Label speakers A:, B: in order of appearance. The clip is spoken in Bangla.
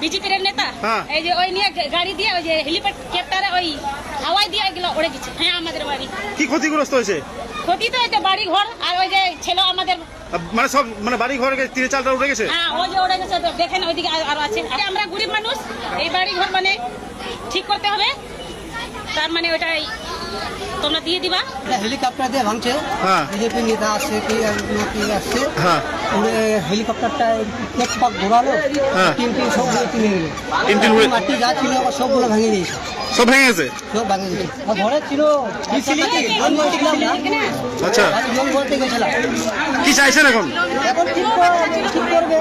A: বিজেপির নেতা এই যে ওই নিয়ে গাড়ি দিয়ে ওই যে হেলিকপ্টারে ওই হাওয়াই দিয়ে এগুলো উড়ে গেছে। হ্যাঁ, আমাদের বাড়ি
B: কি ক্ষতিগ্রস্ত হয়েছে?
A: ক্ষতি তো এই যে বাড়ি ঘর আর ওই যে ছেলে আমাদের
B: মানে সব মানে বাড়ি ঘর তীরে চালটা উঠে গেছে।
A: হ্যাঁ, ওই যে উড়ে গেছে, দেখেন ওইদিকে আরো আছে। আমরা গরিব মানুষ, এই বাড়ি ঘর মানে ঠিক করতে হবে, তার মানে ওইটাই তোমরা দিয়ে দিবা।
C: হেলিকপ্টার দিয়ে ভাঙছে, বিজেপি নেতা আসছে কি আসছে, হেলিকপ্টারটা এক পাক ঘোরালো, টিন সবগুলো কিনে নিল, মাটি যা ছিল সবগুলো ভেঙে দিয়েছে।
B: সব ভেঙে গেছে,
C: সব ভেঙে দিয়েছে। ঘরে ছিল, আচ্ছা, জল বলতে গেছিলাম।
B: কি চাইছেন এখন?
C: এখন ঠিক করবে।